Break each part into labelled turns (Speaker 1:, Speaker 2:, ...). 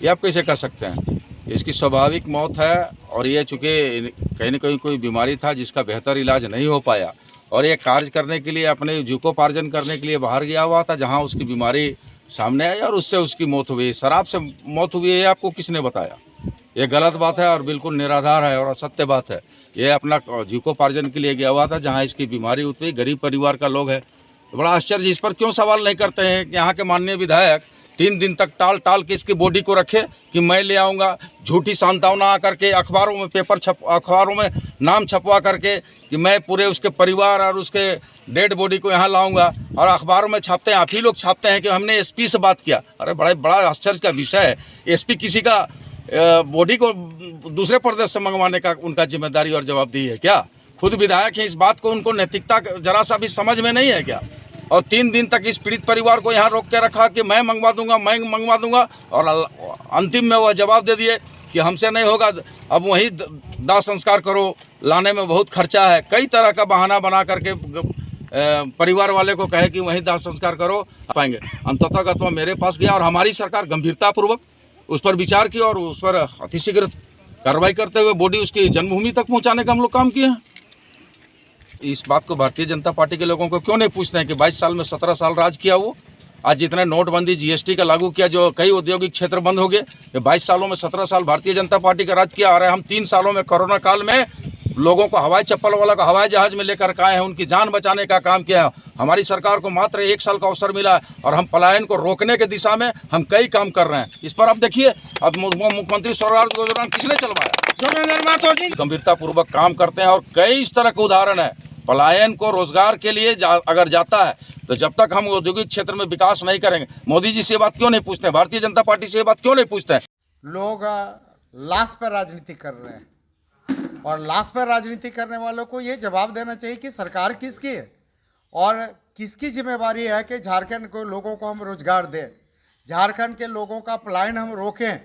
Speaker 1: ये आप कैसे कर सकते हैं? इसकी स्वाभाविक मौत है और ये चूँकि कहीं न कहीं कोई बीमारी था जिसका बेहतर इलाज नहीं हो पाया और ये कार्य करने के लिए अपने जीविकोपार्जन करने के लिए बाहर गया हुआ था, जहाँ उसकी बीमारी सामने आई और उससे उसकी मौत हुई। शराब से मौत हुई है, ये आपको किसने बताया? ये गलत बात है और बिल्कुल निराधार है और असत्य बात है। ये अपना जीविकोपार्जन के लिए गया हुआ था, जहाँ इसकी बीमारी उतरी, गरीब परिवार का लोग है। तो बड़ा आश्चर्य, इस पर क्यों सवाल नहीं करते हैं कि यहाँ के माननीय विधायक 3 दिन तक टाल के इसकी बॉडी को रखे कि मैं ले आऊँगा, झूठी सांत्वना आकर के अखबारों में अखबारों में नाम छपवा करके कि मैं पूरे उसके परिवार और उसके डेड बॉडी को यहाँ लाऊंगा, और अखबारों में छापते हैं, आप ही लोग छापते हैं कि हमने एसपी से बात किया। अरे बड़ा आश्चर्य का विषय है। एसपी किसी का बॉडी को दूसरे प्रदेश से मंगवाने का उनका जिम्मेदारी और जवाबदेही है क्या? खुद विधायक हैं, इस बात को उनको नैतिकता जरा सा भी समझ में नहीं है क्या? और 3 दिन तक इस पीड़ित परिवार को यहाँ रोक के रखा कि मैं मंगवा दूंगा, और अंतिम में वह जवाब दे दिए कि हमसे नहीं होगा, अब वहीं दाह संस्कार करो, लाने में बहुत खर्चा है। कई तरह का बहाना बना करके परिवार वाले को कहे कि वहीं दाह संस्कार करो, पाएंगे। अंततः वह मेरे पास गया और हमारी सरकार गंभीरतापूर्वक उस पर विचार किया और उस पर अतिशीघ्र कार्रवाई करते हुए बॉडी उसकी जन्मभूमि तक पहुँचाने का हम लोग काम किए हैं। इस बात को भारतीय जनता पार्टी के लोगों को क्यों नहीं पूछते हैं कि 22 साल में 17 साल राज किया वो? आज जितने नोटबंदी जीएसटी का लागू किया, जो कई औद्योगिक क्षेत्र बंद हो गए, ये 22 सालों में 17 साल भारतीय जनता पार्टी का राज किया। आ रहे हम 3 सालों में कोरोना काल में लोगों को हवाई चप्पल वाला को हवाई जहाज में लेकर आए हैं, उनकी जान बचाने का काम किया है। हमारी सरकार को मात्र 1 साल का अवसर मिला और हम पलायन को रोकने के दिशा में हम कई काम कर रहे हैं। इस पर आप देखिए, अब मुख्यमंत्री स्वरोजगार योजना किसने चलवाया? गंभीरतापूर्वक काम करते हैं और कई इस तरह के उदाहरण है। पलायन को रोजगार के लिए अगर जाता है तो जब तक हम औद्योगिक क्षेत्र में विकास नहीं करेंगे। मोदी जी से ये बात क्यों नहीं पूछते हैं? भारतीय जनता पार्टी से ये बात क्यों नहीं पूछते हैं?
Speaker 2: लोग लाश पर राजनीति कर रहे हैं और लाश पर राजनीति करने वालों को ये जवाब देना चाहिए कि सरकार किसकी है और किसकी जिम्मेवारी है कि झारखंड के लोगों को हम रोजगार दें, झारखंड के लोगों का पलायन हम रोकें।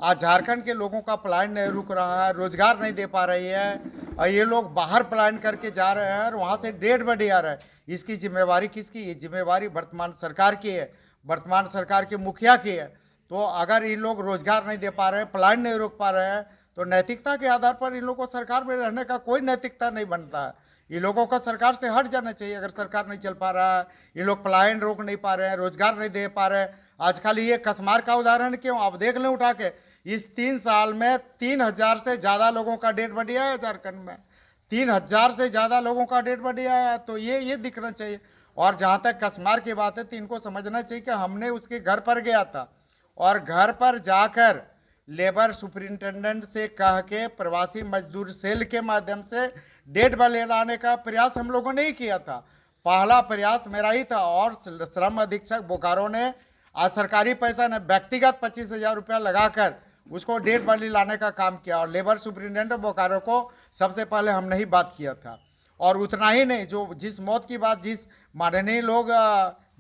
Speaker 2: आज झारखंड के लोगों का पलायन नहीं रुक रहा है, रोजगार नहीं दे पा रही है और ये लोग बाहर पलायन करके जा रहे हैं और वहाँ से डेड बॉडी आ रहा है। इसकी जिम्मेवारी किसकी? ये जिम्मेवारी वर्तमान सरकार की है, वर्तमान सरकार के मुखिया की है। तो अगर इन लोग रोजगार नहीं दे पा रहे हैं, पलायन नहीं रोक पा रहे हैं, तो नैतिकता के आधार पर इन लोगों को सरकार में रहने का कोई नैतिकता नहीं बनता है। इन लोगों का सरकार से हट जाना चाहिए। अगर सरकार नहीं चल पा रहा है, ये लोग पलायन रोक नहीं पा रहे हैं, रोजगार नहीं दे पा रहे हैं। आज खाली ये कसमार का उदाहरण क्यों, आप देख लें उठा के, इस 3 साल में 3000 से ज़्यादा लोगों का डेड बॉडी आया झारखंड में। 3000 से ज़्यादा लोगों का डेड बॉडी आया, तो ये दिखना चाहिए। और जहाँ तक कसमार की बात है तो इनको समझना चाहिए कि हमने उसके घर पर गया था और घर पर जाकर लेबर सुपरिंटेंडेंट से कह के प्रवासी मजदूर सेल के माध्यम से डेड बॉडी लाने का प्रयास हम लोगों ने ही किया था। पहला प्रयास मेरा ही था और श्रम अधीक्षक बोकारो ने आज सरकारी पैसा ने व्यक्तिगत 25,000 रुपया लगाकर उसको डेड बॉडी लाने का काम किया और लेबर सुपरिटेंडेंट बोकारो को सबसे पहले हमने ही बात किया था। और उतना ही नहीं, जो जिस मौत की बात, जिस माननीय लोग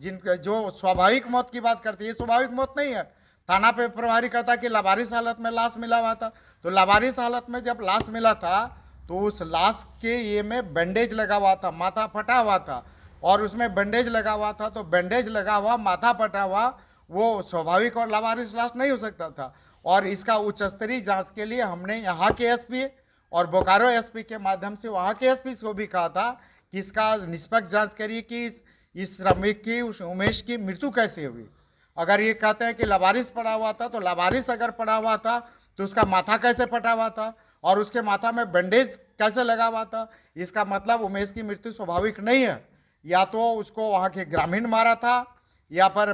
Speaker 2: जिन जो स्वाभाविक मौत की बात करते हैं, ये स्वाभाविक मौत नहीं है। थाना पे प्रभारी कहता कि लावारिस हालत में लाश मिला हुआ था, तो लावारिस हालत में जब लाश मिला था तो उस लाश के ये में बैंडेज लगा हुआ था, माथा फटा हुआ था और उसमें बैंडेज लगा हुआ था, तो बैंडेज लगा हुआ, माथा फटा हुआ, वो स्वाभाविक और लावारिस लाश नहीं हो सकता था। और इसका उच्च स्तरीय जांच के लिए हमने यहाँ के एसपी और बोकारो एसपी के माध्यम से वहाँ के एसपी को भी कहा था कि इसका निष्पक्ष जांच करिए कि इस श्रमिक की, उस उमेश की मृत्यु कैसे हुई। अगर ये कहते हैं कि लावारिस पड़ा हुआ था, तो लावारिस अगर पड़ा हुआ था तो उसका माथा कैसे फटा हुआ था और उसके माथा में बैंडेज कैसे लगा हुआ था? इसका मतलब उमेश की मृत्यु स्वाभाविक नहीं है। या तो उसको वहाँ के ग्रामीण मारा था या पर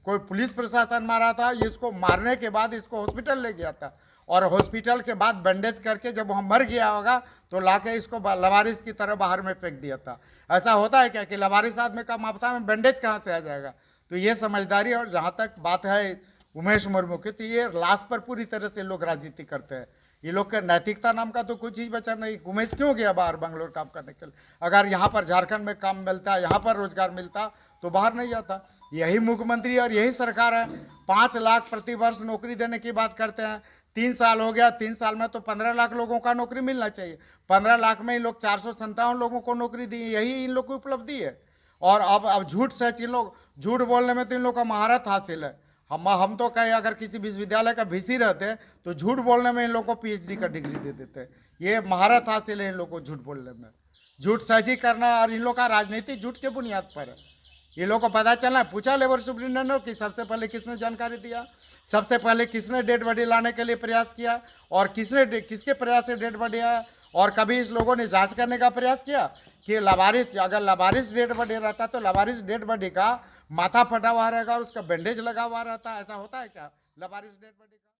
Speaker 2: कोई पुलिस प्रशासन मारा था। इसको मारने के बाद इसको हॉस्पिटल ले गया था और हॉस्पिटल के बाद बैंडेज करके जब वहाँ मर गया होगा तो लाके इसको लवारिस की तरह बाहर में फेंक दिया था। ऐसा होता है क्या कि लवारिस आदमी का माथा में बैंडेज कहाँ से आ जाएगा? तो ये समझदारी। और जहाँ तक बात है उमेश मुर्मू की, तो ये लाश पर पूरी तरह से लोग राजनीति करते हैं। ये लोग का नैतिकता नाम का तो कुछ चीज़ बचा नहीं। उमेश क्यों गया बाहर बंगलोर काम करने के लिए? अगर यहाँ पर झारखंड में काम मिलता, यहाँ पर रोजगार मिलता तो बाहर नहीं जाता। यही मुख्यमंत्री और यही सरकार है। 5 लाख प्रति वर्ष नौकरी देने की बात करते हैं। 3 साल हो गया, 3 साल में तो 15 लाख लोगों का नौकरी मिलना चाहिए। 15 लाख में इन लोग 457 लोगों को नौकरी दी, यही इन लोग की उपलब्धि है। और अब झूठ सच, इन लोग झूठ बोलने में तो इन लोग का महारत हासिल है। हम तो कहे अगर किसी विश्वविद्यालय का वीसी रहते तो झूठ बोलने में इन लोगों को पीएचडी का डिग्री दे देते। ये महारत हासिल है इन लोगों को झूठ बोलने में, झूठ साझी करना। और इन लोग का राजनीति झूठ के बुनियाद पर है। ये लोग को पता चला, पूछा लेबर सुप्रिंटेंडेंट कि सबसे पहले किसने जानकारी दिया, सबसे पहले किसने डेड बॉडी लाने के लिए प्रयास किया, और किसके प्रयास से डेड बॉडी आया। और कभी इस लोगों ने जांच करने का प्रयास किया कि लावारिस, अगर लावारिस डेड बॉडी रहता तो लावारिस डेड बॉडी का माथा फटा हुआ रहेगा और उसका बैंडेज लगा हुआ रहता, ऐसा होता है क्या लावारिस डेड बॉडी का?